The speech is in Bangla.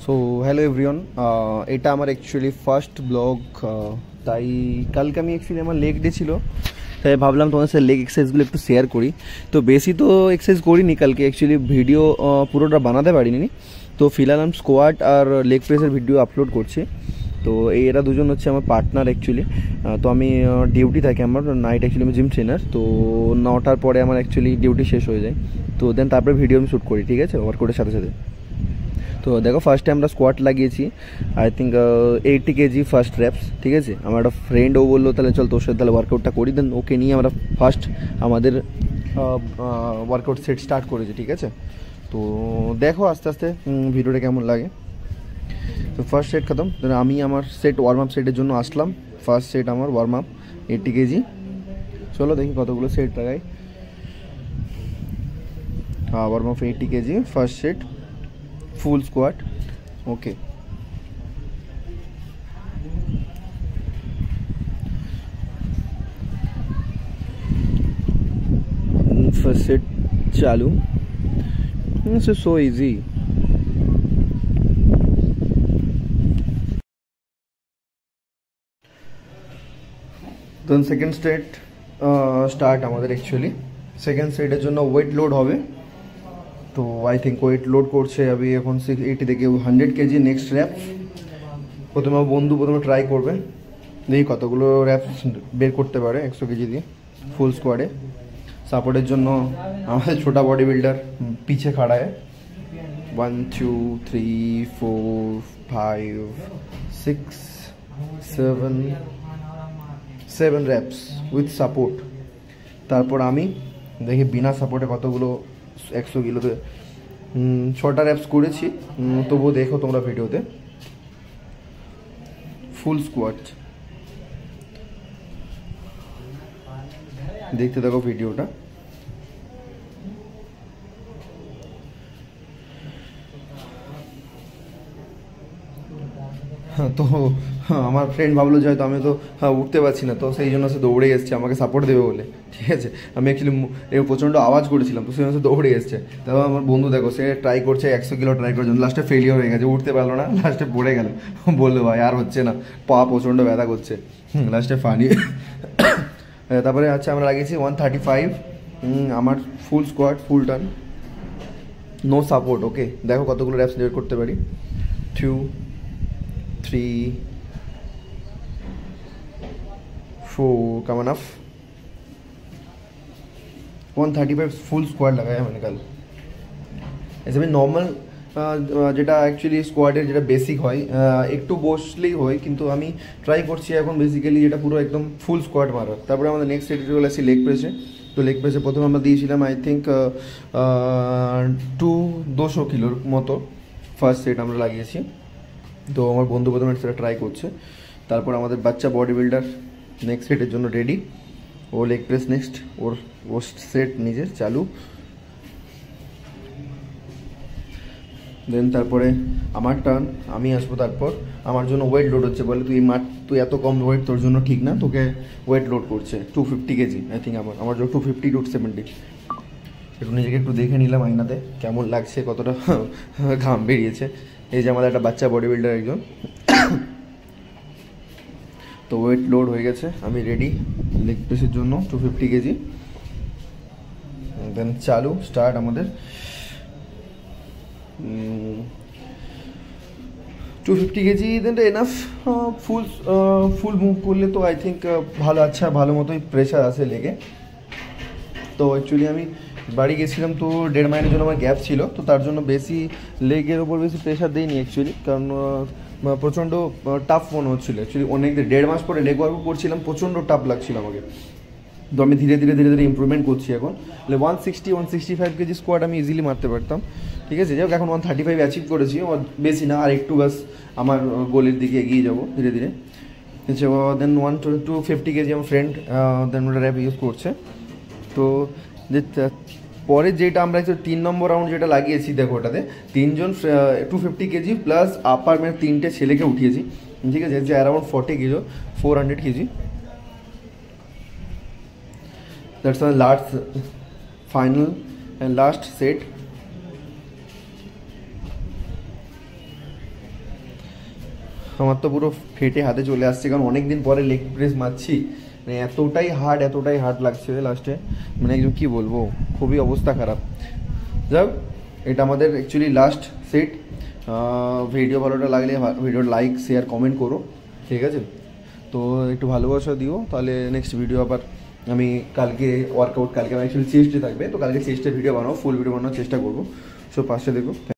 সো হ্যালো এভরিওয়ান, এটা আমার অ্যাকচুয়ালি ফার্স্ট ব্লগ। তাই কালকে আমি অ্যাকচুয়ালি আমার লেগ ডে ছিল, তাই ভাবলাম তোমাদের সাথে লেগ এক্সারসাইজগুলো একটু শেয়ার করি। তো বেশি তো এক্সারসাইজ করিনি কালকে, অ্যাকচুয়ালি ভিডিও পুরোটা বানাতে পারিনি। তো ফিলহাল আমি স্কোয়াট আর লেগ প্রেসের ভিডিও আপলোড করছি। তো এরা দুজন হচ্ছে আমার পার্টনার অ্যাকচুয়ালি। তো আমি ডিউটি থাকে আমার নাইট, অ্যাকচুয়ালি আমি জিম ট্রেনার। তো 9টার পরে আমার অ্যাকচুয়ালি ডিউটি শেষ হয়ে যায়। তো দেন তারপরে ভিডিও আমি শ্যুট করি, ঠিক আছে, ওয়ার্কআউটের সাথে সাথে। তো দেখো ফার্স্টে আমরা স্কোয়াট লাগিয়েছি, I think 80 KG first reps, ঠিক আছে। আমার একটা ফ্রেন্ড ও বললো তাহলে চল তোর সাথে তাহলে ওয়ার্কআউটটা করি। দেন ওকে নিয়ে আমরা ফার্স্ট আমাদের ওয়ার্কআউট সেট স্টার্ট করেছি, ঠিক আছে। তো দেখো আস্তে আস্তে ভিডিওটা কেমন লাগে। তো ফার্স্ট সেট খতম, আমি আমার সেট ওয়ার্ম আপ সেটের জন্য আসলাম। ফার্স্ট সেট আমার ওয়ার্ম আপ 80 কেজি। চলো দেখি কতগুলো সেট লাগাই। Warm up 80 KG first set, full squat. Okay, first set chalu. This is so easy. Then second set start আমাদের অ্যাকচুয়ালি সেকেন্ড সেটের জন্য ওয়েট লোড হবে। তো আই থিঙ্ক ওয়েট লোড করছে আমি এখন 680 থেকে 100 কেজি নেক্সট র্যাপস। প্রথমে বন্ধু ট্রাই করবে, দেখি কতগুলো র্যাপস বের করতে পারে 100 কেজি দিয়ে ফুল স্কোয়াডে। সাপোর্টের জন্য আমাদের ছোটা বডি বিল্ডার পিছে খাড়া है। 1 2 3 4 5 6 7 র্যাপস উইথ সাপোর্ট। তারপর আমি দেখি বিনা সাপোর্টে কতগুলো 100 কিলোতে 6টা র্যাপস করেছি। তবুও দেখো তোমরা ভিডিওতে ফুল স্কোয়াট দেখতে থাকো ভিডিওটা। তো আমার ফ্রেন্ড ভাবলো যে হয়তো আমি তো উঠতে পারছি না, তো সেই জন্য সে দৌড়ে এসছে আমাকে সাপোর্ট দেবে বলে, ঠিক আছে। আমি অ্যাকচুয়ালি প্রচণ্ড আওয়াজ করেছিলাম, তো সেই জন্য সে দৌড়ে এসছে। তারপর আমার বন্ধু দেখো সে ট্রাই করছে 100 কিলো ট্রাই করার জন্য, লাস্টে ফেলিওর হয়ে গেছে, উঠতে পারলো না, লাস্টে পড়ে গেল। বললো ভাই আর হচ্ছে না, পা প্রচণ্ড ব্যথা করছে, লাস্টে ফানি। তারপরে আচ্ছা আমরা লাগিয়েছি 135 আমার ফুল স্কোয়াট ফুল টার্ন, নো সাপোর্ট। ওকে দেখো কতগুলো র্যাপস বের করতে পারি। 2 3 4 कम अनफ 135 ফুল স্কোয়াড লাগাই मैंने कल। ऐसे में নর্মাল যেটা অ্যাকচুয়ালি স্কোয়াডের যেটা বেসিক হয় একটু বসলেই হয়, কিন্তু আমি ট্রাই করছি এখন বেসিক্যালি যেটা পুরো একদম ফুল স্কোয়াড মারার। তারপরে আমাদের নেক্সট সেট চলে আসছি লেগ প্রেসে। তো লেগ প্রেসে প্রথমে আমরা দিয়েছিলাম আই থিঙ্ক 200 কিলোর মতো ফার্স্ট সেট আমরা লাগিয়েছি। তো আমার বন্ধু প্রথমে সেটা ট্রাই করছে। তারপর আমাদের বাচ্চা বডি বিল্ডার নেক্সট সেটের জন্য রেডি, ও লেগ প্রেস নেক্সট ওর সেট নিজের চালু। দেন তারপরে আমার টার্ন, আমি আসবো। তারপর আমার জন্য ওয়েট লোড হচ্ছে, বলে তুই এত কম ওয়েট তোর জন্য ঠিক না, তোকে ওয়েট লোড করছে 250 কেজি আই থিঙ্ক। আমার জন্য 250 to 70। একটু নিজেকে একটু দেখে নিলাম আয়নাতে কেমন লাগছে, কতটা ঘাম বেরিয়েছে। এই যে আমাদের একটা বাচ্চা বডি বিল্ডার একজন। তো ওয়েট লোড হয়ে গেছে, আমি রেডি লেগ প্রেসের জন্য 250 কেজি। দেন চালু স্টার্ট আমাদের 250 কেজি। দেন এনাফ ফুল মুভ করলে তো আই থিঙ্ক ভালো, আচ্ছা ভালো মতোই প্রেশার আসে লেগে। তো অ্যাকচুয়ালি আমি বাড়ি গেছিলাম, তো 1.5 মাইলের জন্য আমার গ্যাপ ছিল, তো তার জন্য বেশি লেগের ওপর বেশি প্রেশার দিইনি অ্যাকচুয়ালি, কারণ প্রচণ্ড টাফ মনে হচ্ছিলো অ্যাকচুয়ালি। অনেক 1.5 মাস পরে লেগ ওয়ার্ক করছিলাম, প্রচণ্ড টাফ লাগছিল আমাকে। তো আমি ধীরে ধীরে ইমপ্রুভমেন্ট করছি এখন। 165 কেজি স্কোয়াড আমি ইজিলি মারতে পারতাম, ঠিক আছে। যাই হোক এখন 135 অ্যাচিভ করেছি, বেশি না, আর একটু বাস আমার গোলের দিকে এগিয়ে যাবো ধীরে ধীরে। দেন 250 কেজি আমার ফ্রেন্ড দেন ওটা র্যাপ ইউজ করছে। তো যে পরে যেটা আমরা 3 নম্বর রাউন্ড যেটা লাগিয়েছি, দেখো ওটাতে 3জন 250 কেজি প্লাস আপার মানে 3টে ছেলেকে উঠিয়েছি, ঠিক আছে। যে around 40 kilo 400 KG. That's our last final and last set. আমার তো পুরো ফেটে হাতে চলে আসছে, কারণ অনেক দিন পরে লেগ প্রেস মারছি, মানে এতটাই হার্ড লাগছে লাস্টে, মানে একদম কী বলবো, খুবই অবস্থা খারাপ। যাক, এটা আমাদের অ্যাকচুয়ালি লাস্ট সেট। ভিডিও ভালোটা লাগলে ভিডিওর লাইক শেয়ার কমেন্ট করো, ঠিক আছে? তো একটু ভালোবাসা দিও, তাহলে নেক্সট ভিডিও আবার আমি কালকে ওয়ার্কআউট, কালকে আমার অ্যাকচুয়ালি চেস্টে থাকবে, তো কালকে চেস্টের ভিডিও বানাবো, ফুল ভিডিও বানানোর চেষ্টা করবো। সো পাশে দেখো।